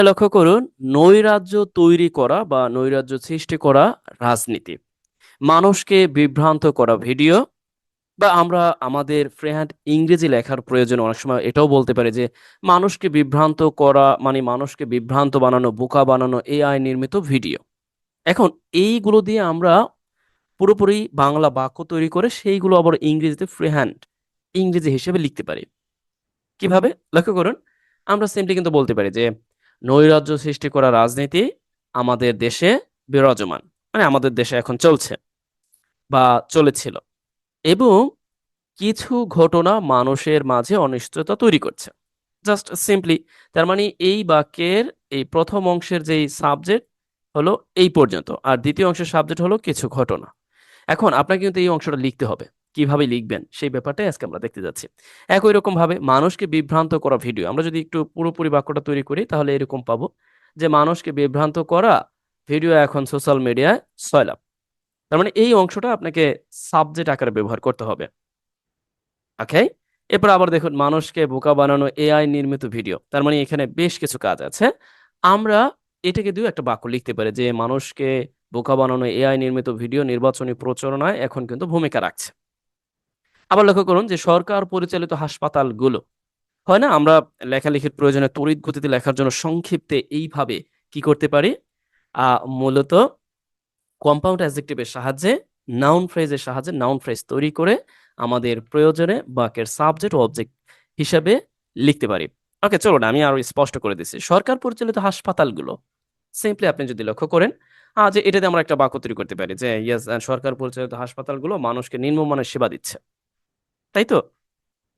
লক্ষ্য করুন, নৈরাজ্য তৈরি করা বা নৈরাজ্য সৃষ্টি করা রাজনীতি, মানুষকে বিভ্রান্ত করা ভিডিও, বা আমরা আমাদের ফ্রিহ্যান্ড ইংরেজি লেখার প্রয়োজনে অনেক সময় এটাও বলতে পারি যে মানুষকে বিভ্রান্ত করা মানে মানুষকে বিভ্রান্ত বানানো, বোকা বানানো, এআই নির্মিত ভিডিও। এখন এইগুলো দিয়ে আমরা পুরোপুরি বাংলা বাক্য তৈরি করে সেইগুলো আবার ইংরেজিতে ফ্রিহ্যান্ড ইংরেজি হিসেবে লিখতে পারি। কিভাবে? লক্ষ্য করুন, আমরা সিম্পলি কিন্তু বলতে পারি যে নৈরাজ্য সৃষ্টি করা রাজনীতি আমাদের দেশে বিরাজমান, মানে আমাদের দেশে এখন চলছে বা চলেছিল, এবং কিছু ঘটনা মানুষের মাঝে অনিশ্চয়তা তৈরি করছে। জাস্ট সিম্পলি, তার মানে এই বাক্যের এই প্রথম অংশের যেই সাবজেক্ট হলো এই পর্যন্ত, আর দ্বিতীয় অংশের সাবজেক্ট হলো কিছু ঘটনা। এখন আপনাকে কিন্তু এই অংশটা লিখতে হবে। কিভাবে লিখবেন সেই ব্যাপারটাই আজকে আমরা দেখতে যাচ্ছি। একই রকম ভাবে মানুষকে বিভ্রান্ত করা ভিডিও, আমরা যদি একটু পুরোপুরি বাক্যটা তৈরি করি তাহলে এরকম পাবো যে মানুষকে বিভ্রান্ত করা ভিডিও এখন সোশ্যাল মিডিয়ায় সয়লাব। তার মানে এই অংশটা আপনাকে সাবজেক্ট আকারে ব্যবহার করতে হবে। ওকে, এরপর আবার দেখুন, মানুষকে বোকা বানানো এআই নির্মিত ভিডিও, তার মানে এখানে বেশ কিছু কাজ আছে। আমরা এটাকে দিয়ে একটা বাক্য লিখতে পারি যে মানুষকে বোকা বানানো এআই নির্মিত ভিডিও নির্বাচনী প্রচারণায় এখন কিন্তু ভূমিকা রাখছে। আবার লক্ষ্য করুন যে সরকার পরিচালিত হাসপাতালগুলো, হয় না আমরা লেখালেখির প্রয়োজনে তড়িৎ গতিতে লেখার জন্য সংক্ষিপ্তে এইভাবে কি করতে পারি, মূলত কম্পাউন্ড অ্যাডজেক্টিভের সাহায্যে, নাউন ফ্রেজের সাহায্যে নাউন ফ্রেজ তৈরি করে আমাদের প্রয়োজনে বাক্যের সাবজেক্ট ও অবজেক্ট হিসাবে লিখতে পারি। ওকে, চলুন আমি আরো স্পষ্ট করে দিচ্ছি। সরকার পরিচালিত হাসপাতালগুলো, সিম্পলি আপনি যদি লক্ষ্য করেন যে এটাতে আমরা একটা বাক্য তৈরি করতে পারি যে ইয়েস, সরকার পরিচালিত হাসপাতালগুলো মানুষকে নিম্নমানের সেবা দিচ্ছে, তাই তো?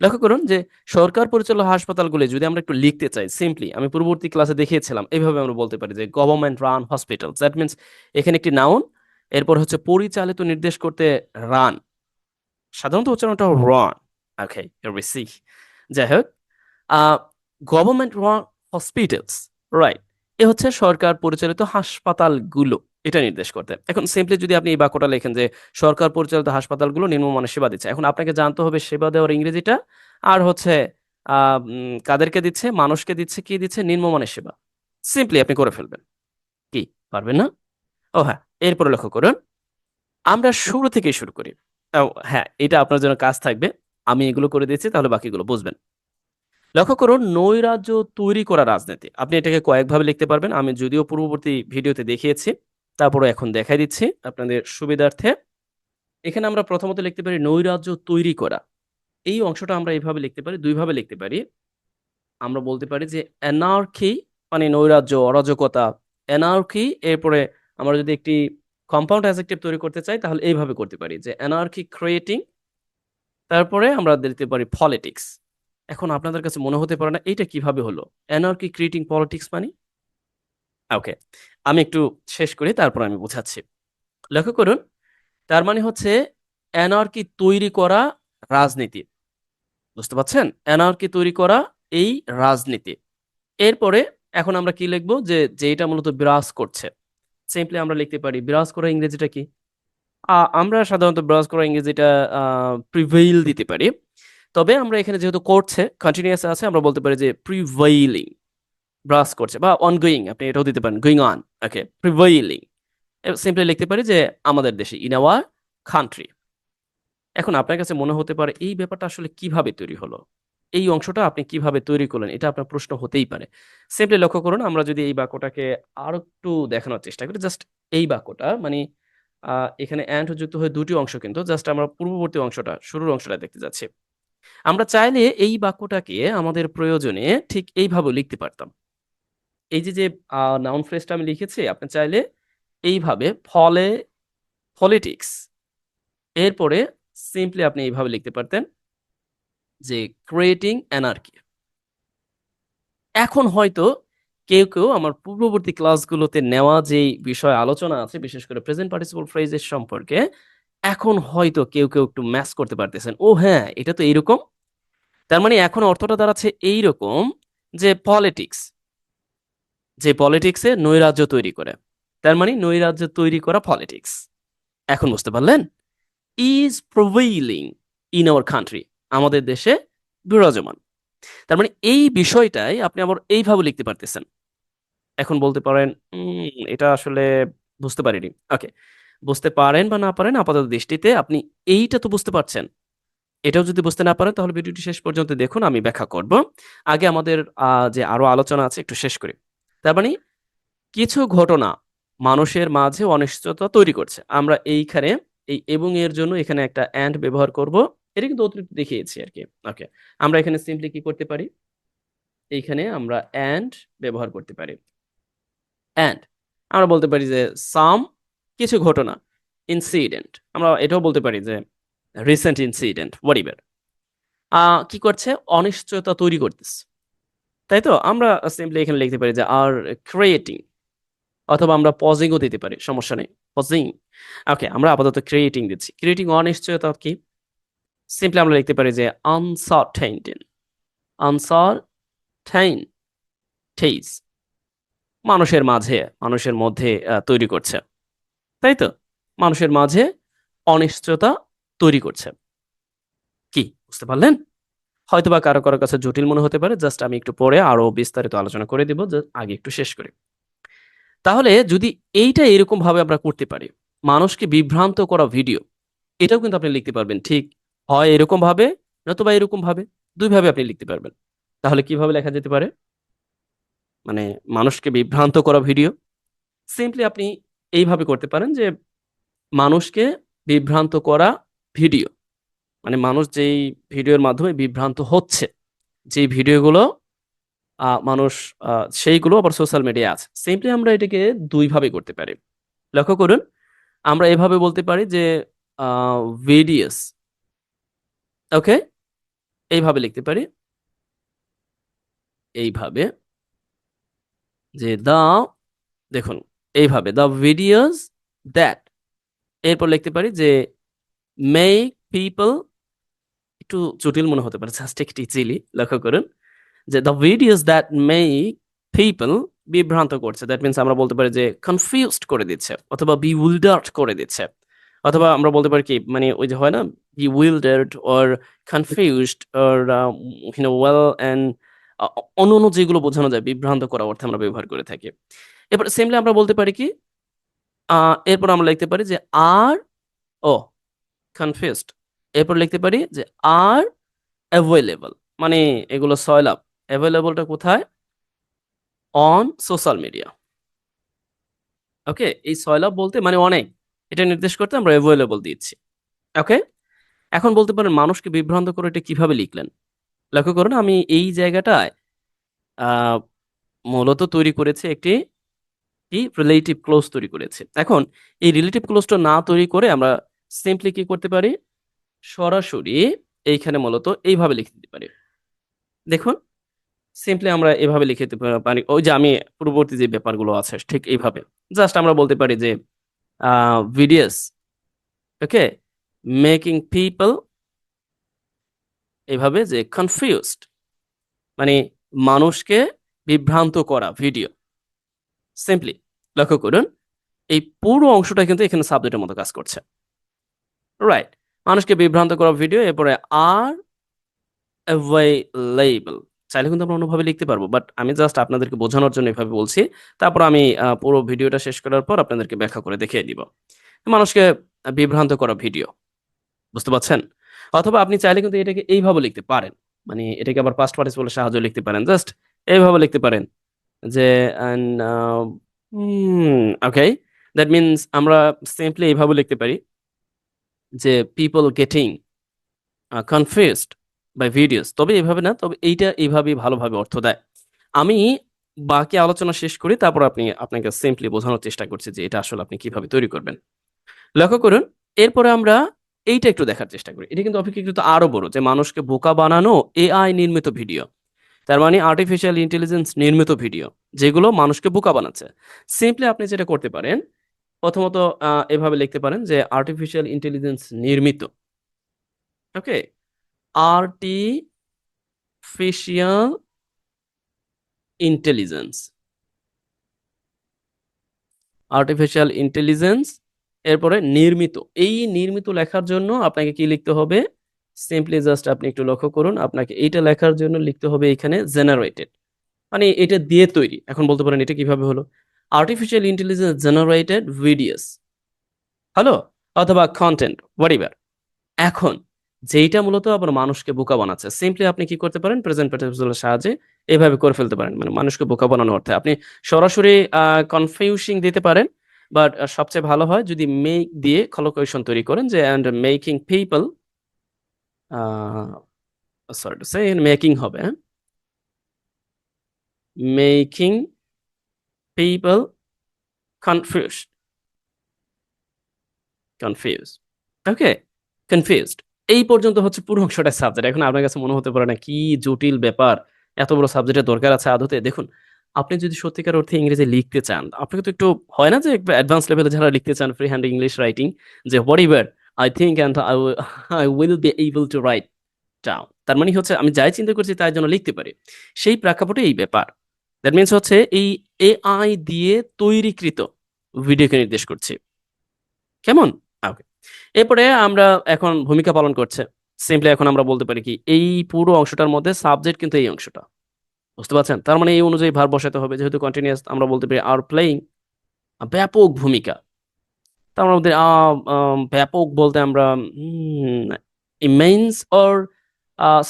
লক্ষ্য করুন যে সরকার পরিচালিত হাসপাতালগুলো যদি আমরা একটু লিখতে চাই, সিম্পলি আমি পূর্ববর্তী ক্লাসে দেখিয়েছিলাম, এইভাবে আমরা বলতে পারি যে government run hospital. That means এখানে একটি নাউন, এরপর হচ্ছে পরিচালিত, নির্দেশ করতে রান, সাধারণত উচ্চারণটা রান। ওকে, সি, যাই হোক, গভর্নমেন্ট রান হসপিটালস, রাইট, এ হচ্ছে সরকার পরিচালিত হাসপাতালগুলো, এটা নির্দেশ করতে। এখন সিম্পলি যদি আপনি এই বাক্যটা লেখেন যে সরকার পরিচালিত হাসপাতালগুলো নিম্নমানের সেবা দিচ্ছে, এখন আপনাকে জানতে হবে সেবা দেওয়ার ইংরেজিটা, আর হচ্ছে কাদেরকে দিচ্ছে, মানুষকে দিচ্ছে, কি দিচ্ছে, নিম্নমানের সেবা। সিম্পলি আপনি করে ফেলবেন। কি, পারবেন না? ও হ্যাঁ, এরপরে লক্ষ্য করুন, আমরা শুরু থেকেই শুরু করি। ও হ্যাঁ, এটা আপনার জন্য কাজ থাকবে, আমি এগুলো করে দিচ্ছি তাহলে বাকিগুলো বুঝবেন। লক্ষ্য করুন, নৈরাজ্য তৈরি করা রাজনীতি, আপনি এটাকে কয়েকভাবে লিখতে পারবেন, আমি যদিও পূর্ববর্তী ভিডিওতে দেখিয়েছি, তারপরে এখন দেখাই দিচ্ছি আপনাদের সুবিধার্থে। এখানে আমরা প্রথমত লিখতে পারি নৈরাজ্য তৈরি করা। এই অংশটা আমরা এইভাবে লিখতে পারি, দুইভাবে লিখতে পারি। আমরা বলতে পারি যে অ্যানার্কি, মানে নৈরাজ্য, অরাজকতা, অ্যানার্কি। এরপরে আমরা যদি একটি কম্পাউন্ড অ্যাডজেক্টিভ তৈরি করতে চাই তাহলে এইভাবে করতে পারি যে অ্যানার্কি ক্রিয়েটিং, তারপরে আমরা দিতে পারি পলিটিক্স। এখন আপনাদের কাছে মনে হতে পারে না এইটা কিভাবে হলো, অ্যানার্কি ক্রিয়েটিং পলিটিক্স মানে? ওকে, আমি একটু শেষ করি তারপর আমি বুঝাচ্ছি। লক্ষ্য করুন, তার মানে হচ্ছে অ্যানার্কি তৈরি করা রাজনীতি, বুঝতে পারছেন? অ্যানার্কি তৈরি করা এই রাজনীতি। এরপরে এখন আমরা কি লিখবো, যে যেটা মূলত বিরাজ করছে, সিম্পলি আমরা লিখতে পারি বিরাজ করা ইংরেজিটা কি। আমরা সাধারণত বিরাজ করা ইংরেজিটা প্রিভেইল দিতে পারি, তবে আমরা এখানে যেহেতু করছে কন্টিনিউয়াস আছে, আমরা বলতে পারি যে প্রিভেইলিং, ব্রাশ করছে, বা অনগোয়িং আপনি এটাও দিতে পারেন, going on. Okay, prevailing simply লিখতে পারি যে আমাদের দেশে, ইন আওয়ার কান্ট্রি। এখন আপনার কাছে মনে হতে পারে এই ব্যাপারটা আসলে কিভাবে তৈরি হলো, এই অংশটা আপনি কিভাবে তৈরি করলেন, এটা আপনার প্রশ্ন হতেই পারে। সিম্পলি লক্ষ্য করুন, আমরা যদি এই বাক্যটাকে আরো একটু দেখানোর চেষ্টা করি, জাস্ট এই বাক্যটা মানে এখানে অ্যান্ড যুক্ত হয়ে দুটি অংশ, কিন্তু জাস্ট আমরা পূর্ববর্তী অংশটা, শুরুর অংশটা দেখতে যাচ্ছি। আমরা চাইলে এই বাক্যটাকে আমাদের প্রয়োজনে ঠিক এইভাবে লিখতে পারতাম। এই যে যে নাউন ফ্রেজটা আমি লিখেছি, আপনি চাইলে এইভাবে ফলে, পলিটিক্স, এরপরে সিম্পলি আপনি এইভাবে লিখতে পারতেন যে ক্রিয়েটিং অ্যানার্কি। এখন হয়তো কেউ কেউ আমার পূর্ববর্তী ক্লাসগুলোতে নেওয়া যে বিষয় আলোচনা আছে, বিশেষ করে প্রেজেন্ট পার্টিসিপল ফ্রেজের সম্পর্কে, এখন হয়তো কেউ কেউ একটু ম্যাচ করতে পারতেছেন, ও হ্যাঁ এটা তো এইরকম। তার মানে এখন অর্থটা দাঁড়াচ্ছে এইরকম যে পলিটিক্স, যে পলিটিক্সে নৈরাজ্য তৈরি করে, তার মানে নৈরাজ্য তৈরি করা পলিটিক্স। এখন বুঝতে পারলেন? ইজ প্রভেইলিং ইন আওয়ার কান্ট্রি, আমাদের দেশে বিরাজমান। তার মানে এই বিষয়টাই আপনি আবার এইভাবে লিখতে পারতেছেন এখন বলতে পারেন এটা আসলে বুঝতে পারিনি। ওকে, বুঝতে পারেন বা না পারেন আপাতত দৃষ্টিতে আপনি এইটা তো বুঝতে পারছেন। এটাও যদি বুঝতে না পারেন তাহলে ভিডিওটি শেষ পর্যন্ত দেখুন, আমি ব্যাখ্যা করব। আগে আমাদের যে আরো আলোচনা আছে একটু শেষ করি। তার মানে কিছু ঘটনা মানুষের মাঝে অনিশ্চয়তা তৈরি করছে। আমরা এইখানে এই এবং এর জন্য এখানে একটা এন্ড ব্যবহার করব। এটা কিন্তু অতিরিক্ত দেখিয়েছি আরকি। ওকে। আমরা এখানে সিম্পলি কি করতে পারি? এইখানে আমরা এন্ড ব্যবহার করতে পারি। এন্ড আমরা বলতে পারি যে সাম কিছু ঘটনা, ইনসিডেন্ট আমরা এটাও বলতে পারি যে রিসেন্ট ইনসিডেন্ট হোয়াটএভার। কি করছে? অনিশ্চয়তা তৈরি করতেছে। তাই তো? আমরা সিম্পলি এখানে লিখতে পারি যে আর ক্রিয়েটিং, অথবা আমরা পজিং ও দিতে পারি। সমস্যা নেই। পজিং। ওকে, আমরা আপাতত ক্রিয়েটিং দিচ্ছি। ক্রিয়েটিং অনিশ্চয়তা কি? সিম্পলি আমরা লিখতে পারি যে আনসার্টেইনটি। আনসার্টেইনটিজ মানুষের মধ্যে তৈরি করছে। তাই তো? মানুষের মাঝে অনিশ্চয়তা তৈরি করছে। কি বুঝতে পারলেন? হয়তোবা কারো কাছে জটিল মনে হতে পারে। জাস্ট আমি একটু পরে আরো বিস্তারিত আলোচনা করে দিব। আগে একটু শেষ করি। তাহলে যদি এইটা এরকম ভাবে আমরা করতে পারি, মানুষকে বিভ্রান্ত করা ভিডিও, এটাও কিন্তু আপনি লিখতে পারবেন। ঠিক হয় এরকম ভাবে, নতুবা এরকম ভাবে। ২ ভাবে আপনি লিখতে পারবেন। তাহলে কিভাবে লেখা যেতে পারে? মানে মানুষকে বিভ্রান্ত করা ভিডিও। সিম্পলি আপনি এইভাবে করতে পারেন যে মানুষকে বিভ্রান্ত করা ভিডিও। মানে মানুষ যেই ভিডিওর মাধ্যমে বিভ্রান্ত হচ্ছে, যেই ভিডিওগুলো মানুষ সেইগুলো আবার সোশ্যাল মিডিয়ায় আছে। সিম্পলি আমরা এটাকে ২ ভাবে করতে পারি। লক্ষ্য করুন, আমরা এভাবে বলতে পারি যে আ ভিডিওস, ওকে? এইভাবে লিখতে পারি। এইভাবে যে দেখুন, এইভাবে দ্য ভিডিওস দ্যাট, এরপর লিখতে পারি যে মেক পিপল, একটু জটিল মনে হতে পারে। জাস্ট একটু চিলি লক্ষ্য করুন যে the videos that make people, বিভ্রান্ত করছে। দ্যাট মিনস আমরা বলতে পারি যে কনফিউজড করে দিচ্ছে, অথবা bewildered করে দিচ্ছে। অথবা আমরা বলতে পারি কি, মানে ওই যে হয় না, bewildered or confused or well and অন্য যেগুলো বোঝানো যায় বিভ্রান্ত করা অর্থে আমরা ব্যবহার করে থাকি। এবার সিম্পলি আমরা বলতে পারি কি, এরপর আমরা লিখতে পারি যে আর ও কনফিউজড, এরপর লিখতে পারি যে আর অ্যাভেইলেবল, মানে এগুলো সয়লাব। অ্যাভেইলেবলটা কোথায়? On social media. ওকে? এই সয়লাব বলতে মানে অনেক। এটা নির্দেশ করতে আমরা অ্যাভেইলেবল দিচ্ছি। ওকে? এখন বলতে পারেন মানুষকে বিভ্রান্ত করে এটা কিভাবে লিখলেন? লক্ষ্য করুন, আমি এই জায়গাটায় আ মূলত তৈরি করেছি একটি রিলেটিভ ক্লোজ তৈরি করেছি। এখন এই রিলেটিভ ক্লোজটা না তৈরি করে আমরা সিম্পলি কি করতে পারি? সরাসরি এইখানে মূলত এইভাবে লিখে দিতে পারি। দেখুন, সিম্পলি আমরা এভাবে লিখে দিতে পারি। ওই যে আমি পূর্ববর্তী যে ব্যাপারগুলো আছে ঠিক এইভাবে। জাস্ট আমরা বলতে পারি যে আ ভিডিওস, ওকে? মেকিং পিপল, এভাবে যে কনফিউজড, মানে মানুষকে বিভ্রান্ত করা ভিডিও। সিম্পলি লক্ষ্য করুন, এই পুরো অংশটা কিন্তু এখানে সাবজেক্টের মতো কাজ করছে। রাইট? মানুষকে বিভ্রান্ত করা ভিডিও, এরপরে আর available, চাইলে কিন্তু আমরা অন্যভাবে লিখতে পারবো। বাট আমি জাস্ট আপনাদেরকে বোঝানোর জন্য এভাবে বলছি। তারপর আমি পুরো ভিডিওটা শেষ করার পর আপনাদেরকে ব্যাখ্যা করে দেখিয়ে দিব। মানুষকে বিভ্রান্ত করা ভিডিও। বুঝতে পারছেন? অথবা আপনি চাইলে কিন্তু এটাকে এইভাবে লিখতে পারেন। মানে এটাকে আবার পাস্ট পার্টিসিপল এর সাহায্যে লিখতে পারেন। জাস্ট এইভাবে লিখতে পারেন যে অ্যান ওকে। দ্যাট মিনস আমরা সিম্পলি এভাবে লিখতে পারি যে people getting confused by videos. তবে এভাবে না, তবে এইটা এভাবেই ভালোভাবে অর্থ দেয়। আমি বাকি আলোচনা শেষ করি, তারপর আপনাকে সিম্পলি বোঝানোর চেষ্টা করছি যে এটা আসলে আপনি কিভাবে তৈরি করবেন। লক্ষ্য করুন, এরপরে আমরা এইটা একটু দেখার চেষ্টা করি। এটা কিন্তু অপেক্ষাকৃত আরো বড়, যে মানুষকে বোকা বানানো এআই নির্মিত ভিডিও। তার মানে আর্টিফিশিয়াল ইন্টেলিজেন্স নির্মিত ভিডিও, যেগুলো মানুষকে বোকা বানাচ্ছে। সিম্পলি আপনি যেটা করতে পারেন, প্রথমত এভাবে লিখতে পারেন যে আর্টিফিশিয়াল ইন্টেলিজেন্স নির্মিত, ওকে? আর্টিফিশিয়াল ইন্টেলিজেন্স, আর্টিফিশিয়াল ইন্টেলিজেন্স, এরপরে নির্মিত। এই নির্মিত লেখার জন্য আপনাকে কি লিখতে হবে? সিম্পলি জাস্ট আপনি একটু লক্ষ্য করুন, আপনাকে এইটা লেখার জন্য লিখতে হবে এখানে জেনারেটেড। মানে এটা দিয়ে তৈরি। এখন বলতে পারেন এটা কিভাবে হলো? আর্টিফিশিয়াল ইন্টেলিজেন্স জেনারেটেড ভিডিওস হলো, অথবা কন্টেন্ট হোয়াটএভার। এখন যেইটা মূলত আবার মানুষকে বোকা বানাচ্ছে, সিম্পলি আপনি কি করতে পারেন, প্রেজেন্ট পার্টিসিপের সাহায্যে এভাবে করে ফেলতে পারেন। মানে মানুষকে বোকা বানানোর অর্থে আপনি সরাসরি কনফিউশিং দিতে পারেন, বাট সবচেয়ে ভালো হয় যদি মেক দিয়ে কলোকেশন তৈরি করেন, যে and making people, sorry to say, making হবে, হ্যাঁ, মেকিং পিপল কনফিউজ, কনফিউজ, ওকে, কনফিউজড। এই পর্যন্ত হচ্ছে পুরো অংশটা সাবজেক্ট। এখন আপনার কাছে মনে হতে পারে না কি জটিল ব্যাপার, এত বড় সাবজেক্টের দরকার আছে আদতে? দেখুন, আপনি যদি সত্যিকার অর্থে ইংরেজি লিখতে চান, আপনাকে তো একটু হয় না যে একটু অ্যাডভান্স লেভেলে যারা লিখতে চান ফ্রি হ্যান্ড ইংলিশ রাইটিং, যে what ever I think and I will be able to write down, তার মানে হচ্ছে আমি যাই চিন্তা করছি তাই জন্য লিখতে পারি। সেই প্রেক্ষাপটে এই ব্যাপার, দ্যাট মিনস হচ্ছে এই এআই দিয়ে তৈরিকৃত ভিডিওকে নির্দেশ করছি। কেমন? ওকে। এরপরে আমরা এখন ভূমিকা পালন করছে। সিম্পলি এখন আমরা বলতে পারি কি, এই পুরো অংশটার মধ্যে সাবজেক্ট কিন্তু এই অংশটা। বুঝতে পারছেন? তার মানে এই অনুযায়ী ভার্ব বসাতে হবে। যেহেতু কন্টিনিউয়াস, আমরা বলতে পারি আর প্লেইং ব্যাপক ভূমিকা। তার মধ্যে ব্যাপক বলতে আমরা ইমেন্স অর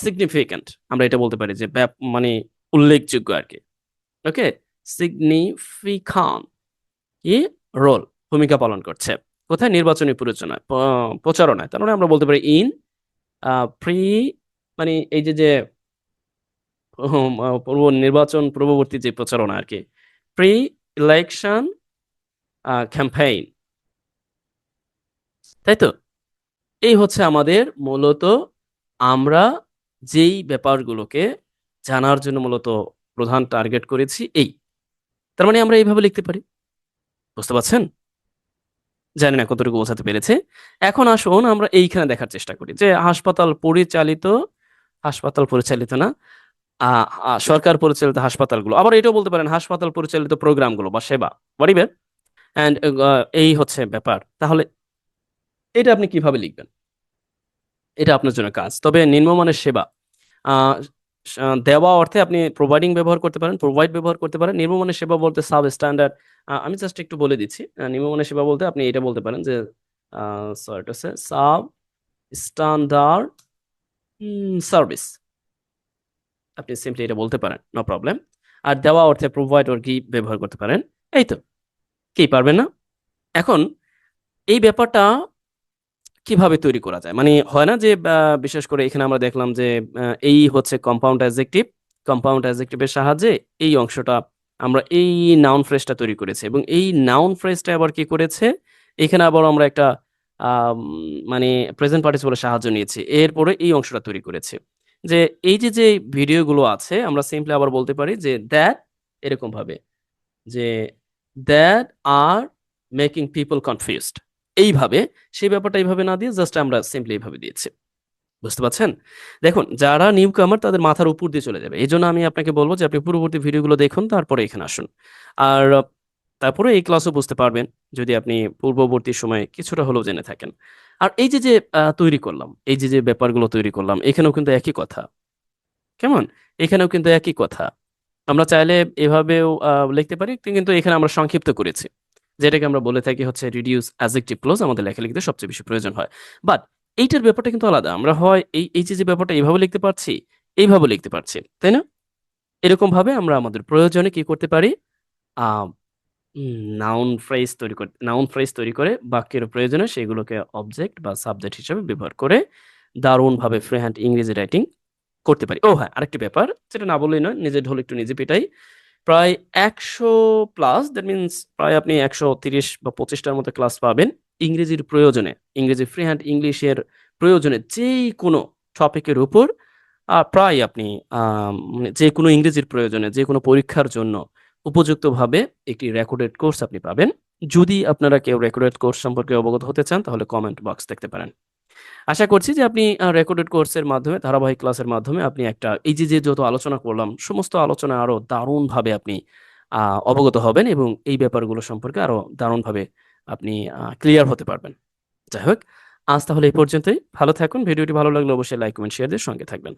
সিগনিফিক্যান্ট, আমরা এটা বলতে পারি যে মানে উল্লেখযোগ্য আরকি। ওকে? সিগনিফিকান্ট ই রোল, ভূমিকা পালন করছে। কোথায়? নির্বাচনী প্রচারণায়। তার মানে আমরা বলতে পারি ইন প্রি, মানে এই যে পূর্ব নির্বাচন পূর্ববর্তী যে প্রচারণা আরকি। Pre election campaign. তাই তো? এই হচ্ছে আমাদের মূলত আমরা যেই ব্যাপারগুলোকে জানার জন্য মূলত প্রধান টার্গেট করেছি এই। তার মানে আমরা এইভাবে লিখতে পারি। বুঝতে পারছেন? জানি না কতটুকু বোঝাতে পেরেছি। এখন আসুন আমরা এইখানে দেখার চেষ্টা করি যে হাসপাতাল পরিচালিত না, আ আ সরকার পরিচালিত হাসপাতালগুলো। আবার এটাও বলতে পারেন হাসপাতাল পরিচালিত প্রোগ্রামগুলো বা সেবা, হোয়াটএভার, অ্যান্ড এই হচ্ছে ব্যাপার। তাহলে এটা আপনি কিভাবে লিখবেন? এটা আপনার জন্য কাজ। তবে নিম্নমানের সেবা আ দেওয়া অর্থে আপনি প্রোভাইডিং ব্যবহার করতে পারেন, প্রোভাইড ব্যবহার করতে পারেন। নিম্নমানের সেবা বলতে সাব স্ট্যান্ডার্ড, আমি জাস্ট একটু বলে দিচ্ছি। নিম্নমানের সেবা বলতে আপনি এটা বলতে পারেন যে uh sorry to say substandard service. আপনি সিম্পলি এটা বলতে পারেন। No problem. আর দেওয়া অর্থে প্রোভাইড অর গিভ ব্যবহার করতে পারেন। এই তো। কি পারবেন না? এখন এই ব্যাপারটা কিভাবে তৈরি করা যায়? মানে হয় না যে বিশেষ করে এখানে আমরা দেখলাম যে এই হচ্ছে কম্পাউন্ড অ্যাডজেক্টিভ। কম্পাউন্ড অ্যাডজেক্টিভ এর সাহায্যে এই অংশটা আমরা এই নাউন ফ্রেজটা তৈরি করেছি, এবং এই নাউন ফ্রেজটা আবার কি করেছে? এখানে আবার আমরা একটা আম মানে প্রেজেন্ট পার্টিসিপল এর সাহায্য নিয়েছি। এরপরে এই অংশটা তৈরি করেছি। যে এই যে ভিডিওগুলো আছে আমরা সিম্পলি আবার বলতে পারি যে দ্যাট, এরকম ভাবে যে that are making people confused. এইভাবে, সেই ব্যাপারটা এইভাবে না দিয়ে জাস্ট আমরা সিম্পলি এইভাবে দিয়েছি। বুঝতে পারছেন? দেখুন, যারা নিউ কামার তাদের মাথার উপর দিয়ে চলে যাবে। এজন্য আমি আপনাকে বলব যে আপনি পূর্ববর্তী ভিডিওগুলো দেখুন, তারপরে এখানে আসুন। আর তারপরে এই ক্লাসও বুঝতে পারবেন যদি আপনি পূর্ববর্তী সময়ে কিছুটা হলেও জেনে থাকেন। আর এই যে তৈরি করলাম, এই যে ব্যাপারগুলো তৈরি করলাম, এখানেও কিন্তু একই কথা। কেমন? এখানেও কিন্তু একই কথা। আমরা চাইলে এভাবেও লিখতে পারি, কিন্তু এখানে আমরা সংক্ষিপ্ত করেছি। যেটাকে আমরা বলে থাকি হচ্ছে রিডিউস অ্যাডজেক্টিভ ক্লজ আমাদের লেখালেখিতে সবচেয়ে বেশি প্রয়োজন হয়। বাট এইটার ব্যাপারটা কিন্তু আলাদা। আমরা হয় এই যে ব্যাপারটা এভাবে লিখতে পারছি, এইভাবে লিখতে পারছি। তাই না? এরকমভাবে আমরা আমাদের প্রয়োজনে কি করতে পারি? আ নাউন ফ্রেজ তৈরি করে বাক্যের প্রয়োজনে সেগুলোকে অবজেক্ট বা সাবজেক্ট হিসেবে ব্যবহার করে দারুণভাবে ফ্রি হ্যান্ড ইংরেজি রাইটিং করতে পারি। ও হ্যাঁ, আরেকটি ব্যাপার যেটা না বললেই নয়, নিজের ঢোল একটু নিজে পিটাই। প্রায় ১০০ প্লাস, দ্যাট মিনস প্রায় আপনি ১৩০ বা ২৫ টার মতো ক্লাস পাবেন ইংরেজির প্রয়োজনে। ইংরেজি ফ্রি হ্যান্ড ইংলিশের প্রয়োজনে যেকোনো টপিকের উপর প্রায় আপনি মানে যেকোনো ইংরেজির প্রয়োজনে, যেকোনো পরীক্ষার জন্য উপযুক্তভাবে একটি রেকর্ডেড কোর্স আপনি পাবেন। যদি আপনারা কেউ রেকর্ডেড কোর্স সম্পর্কে অবগত হতে চান তাহলে কমেন্ট বক্স দেখতে পারেন। আশা করছি যে আপনি রেকর্ডেড কোর্সের মাধ্যমে, ধারাবাহিক ক্লাসের মাধ্যমে আপনি একটা এই যে যত আলোচনা করলাম, সমস্ত আলোচনা আরো দারুণভাবে আপনি আ অবগত হবেন, এবং এই ব্যাপারগুলো সম্পর্কে আরো দারুণভাবে আপনি ক্লিয়ার হতে পারবেন। যাই হোক, আজ তাহলে এই পর্যন্তই। ভালো থাকুন। ভিডিওটি ভালো লাগলে অবশ্যই লাইক, কমেন্ট, শেয়ার দিয়ে সঙ্গে থাকবেন।